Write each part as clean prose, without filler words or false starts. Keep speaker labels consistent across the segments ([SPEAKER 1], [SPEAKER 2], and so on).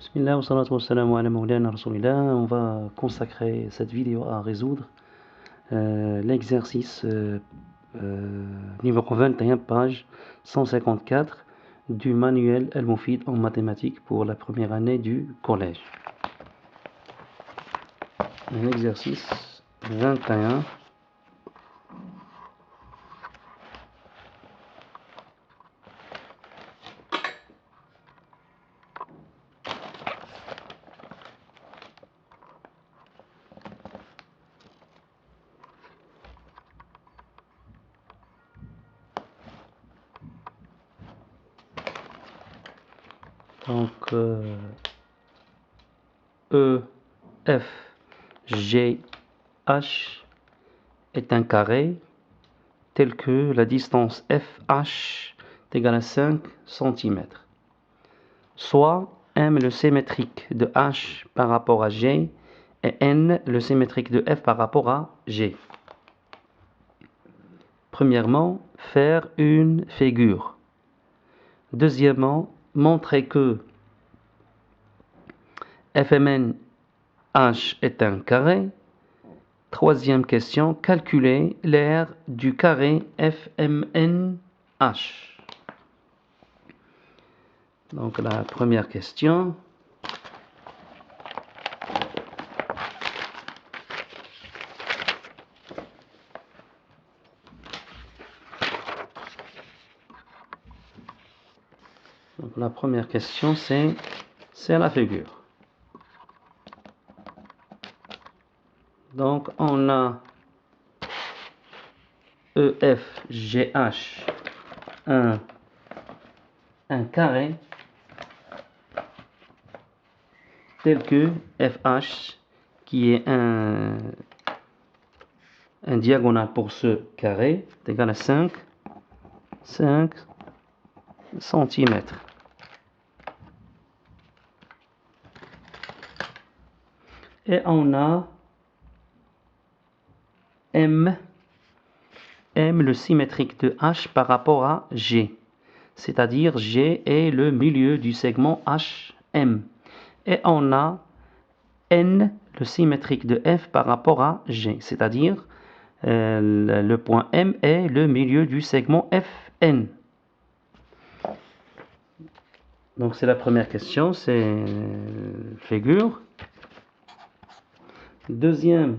[SPEAKER 1] Bismillah wa salatu wa salamu ala mawlana rasulillah. On va consacrer cette vidéo à résoudre l'exercice numéro 21, page 154 du manuel Al-Moufid en mathématiques pour la première année du collège. Un exercice 21. Donc, E, F, G, H est un carré tel que la distance FH est égale à 5 cm. Soit M le symétrique de H par rapport à G et N le symétrique de F par rapport à G. Premièrement, faire une figure. Deuxièmement, montrer que FMN H est un carré. Troisième question, calculer l'aire du carré FMN H. Donc la première question. Donc la première question, c'est la figure. Donc on a EFGH, un carré tel que FH qui est un diagonale pour ce carré est égal à 5 cm. Et on a M le symétrique de H par rapport à G. C'est-à-dire G est le milieu du segment HM. Et on a N le symétrique de F par rapport à G. C'est-à-dire le point M est le milieu du segment FN. Donc c'est la première question, c'est figure. Deuxième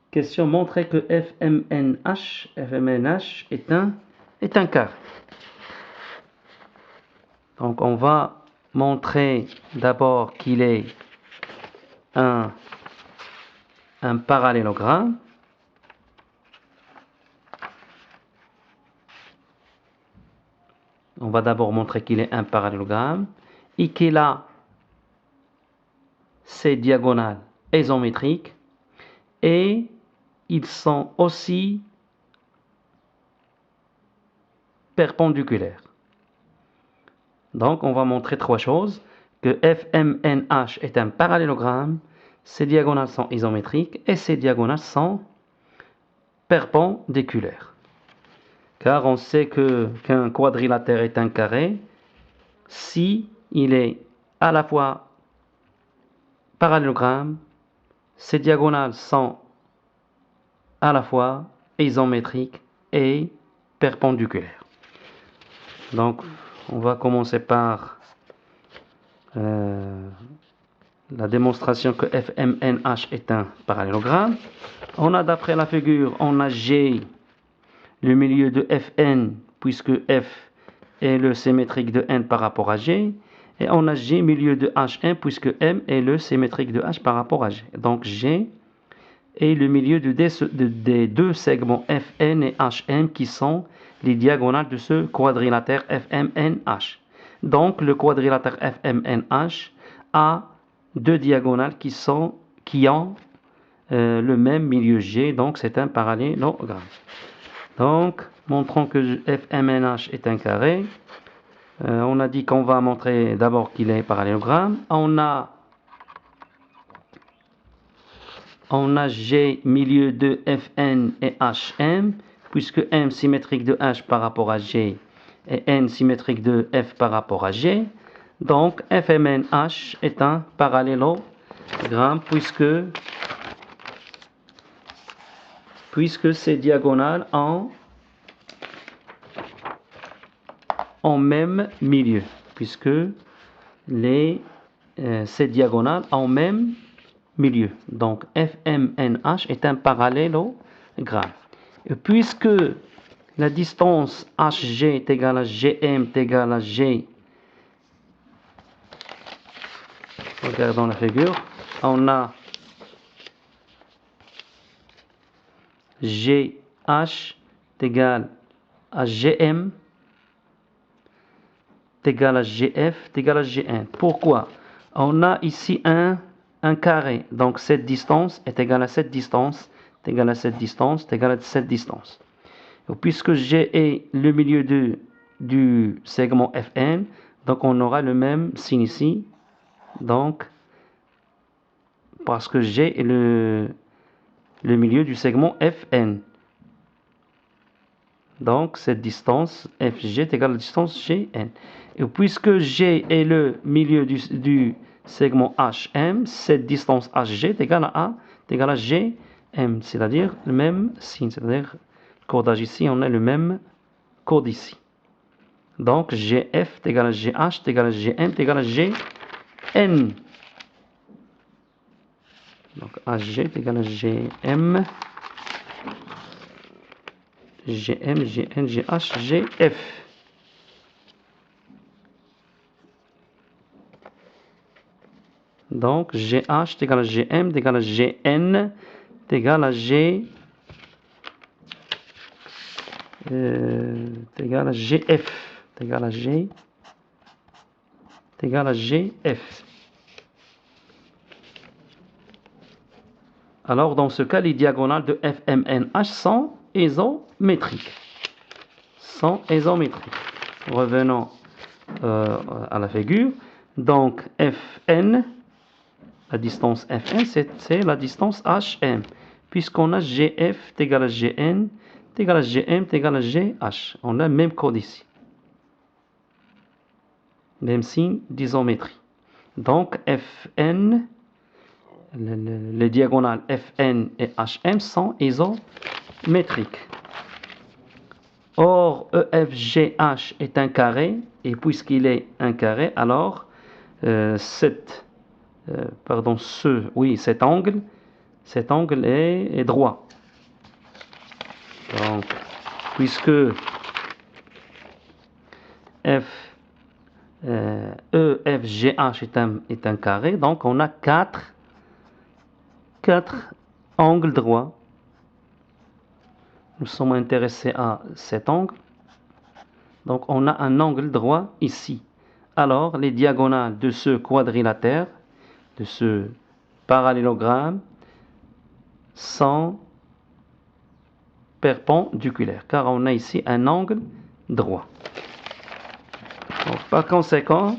[SPEAKER 1] question, montrer que FMNH est un carré. Donc on va montrer d'abord qu'il est un parallélogramme. On va d'abord montrer qu'il est un parallélogramme et qu'il a ses diagonales isométriques et ils sont aussi perpendiculaires. Donc on va montrer trois choses, que FMNH est un parallélogramme, ses diagonales sont isométriques et ses diagonales sont perpendiculaires. Car on sait qu'un quadrilatère est un carré si il est à la fois parallélogramme, ses diagonales sont à la fois isométriques et perpendiculaires. Donc on va commencer par la démonstration que FMNH est un parallélogramme. On a d'après la figure, on a G, le milieu de FN, puisque F est le symétrique de N par rapport à G. Et on a G, milieu de HM, puisque M est le symétrique de H par rapport à G. Donc G est le milieu des deux segments FN et HM qui sont les diagonales de ce quadrilatère FMNH. Donc le quadrilatère FMNH a deux diagonales qui ont le même milieu G, donc c'est un parallélogramme. Donc montrons que FMNH est un carré. On a dit qu'on va montrer d'abord qu'il est parallélogramme. On a G milieu de Fn et Hm, puisque M symétrique de H par rapport à G et N symétrique de F par rapport à G. Donc FMNH est un parallélogramme puisque ces diagonales en même milieu, puisque ces diagonales en même milieu. Donc FMNH est un parallélogramme. Et puisque la distance HG est égale à GM est égale à G, regardons la figure, on a GH est égal à GM est égal à GF est égal à GN. Pourquoi? On a ici un carré, donc cette distance est égale à cette distance, est égale à cette distance, est égale à cette distance. Et puisque G est le milieu du segment Fn, donc on aura le même signe ici, donc parce que G est le milieu du segment Fn. Donc cette distance FG est égale à la distance GN. Et puisque G est le milieu du segment HM, cette distance HG est égale à GM, c'est-à-dire le même signe, c'est-à-dire le codage ici, on a le même code ici. Donc GF est égal à GH est égal à GM est égal à GN. Donc HG est égal à GM, GM, GN, GH, GF. Donc GH est égal à GM est égal à GN est égal à G est égal à GF est égal à G est égal à GF. Alors dans ce cas, les diagonales de FMNH sont isométriques. Revenons à la figure. Donc Fn, la distance Fn, c'est la distance HM. Puisqu'on a GF est égal à GN est égal à GM est égal à GH. On a le même code ici. Même signe d'isométrie. Donc Fn, les diagonales Fn et Hm sont isométriques. Or EFGH est un carré, et puisqu'il est un carré, alors cet angle est droit. Donc, puisque EFGH est un carré, donc on a quatre angles droits. Nous sommes intéressés à cet angle. Donc on a un angle droit ici. Alors les diagonales de ce quadrilatère, de ce parallélogramme, sont perpendiculaires, car on a ici un angle droit. Donc, par conséquent,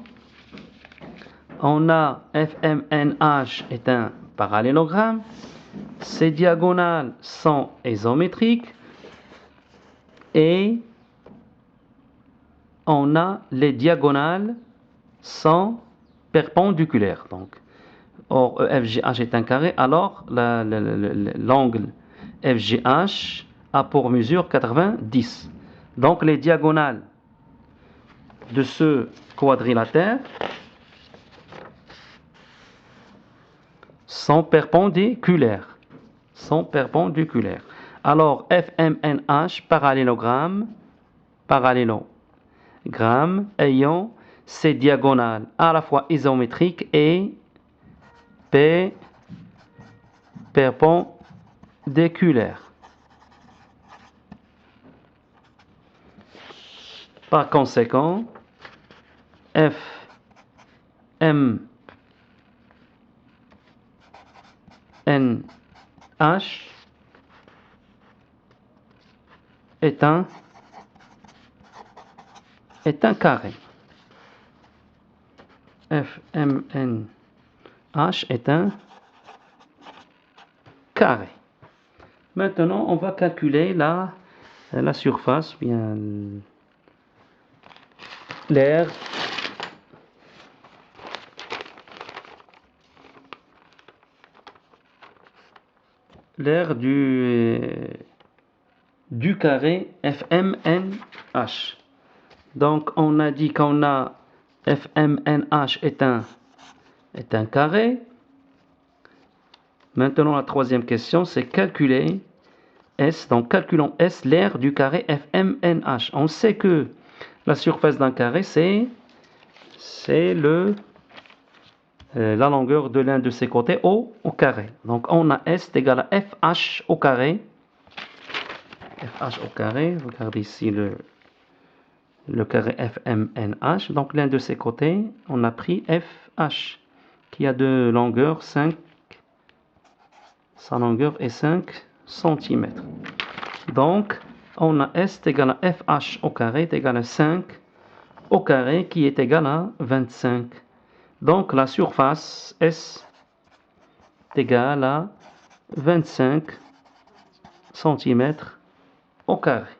[SPEAKER 1] on a FMNH est un parallélogramme. Ces diagonales sont isométriques. Et on a les diagonales sont perpendiculaires. Donc, or FGH est un carré, alors l'angle FGH a pour mesure 90. Donc les diagonales de ce quadrilatère sont perpendiculaires. Alors FMNH parallélogramme ayant ces diagonales à la fois isométriques et perpendiculaires. Par conséquent, FMNH est un carré. FMNH est un carré. Maintenant, on va calculer la surface, bien l'aire l'aire du carré FMNH. Donc on a dit qu'on a FMNH est un carré. Maintenant la troisième question c'est calculer S. Donc calculons S, l'aire du carré FMNH. On sait que la surface d'un carré c'est la longueur de l'un de ses côtés au carré. Donc on a S est égal à FH au carré. FH au carré, regardez ici le carré FMNH. Donc l'un de ses côtés, on a pris FH qui a de longueur 5. Sa longueur est 5 cm. Donc on a S est égal à FH au carré est égal à 5 au carré qui est égal à 25. Donc la surface S est égale à 25 cm au carré.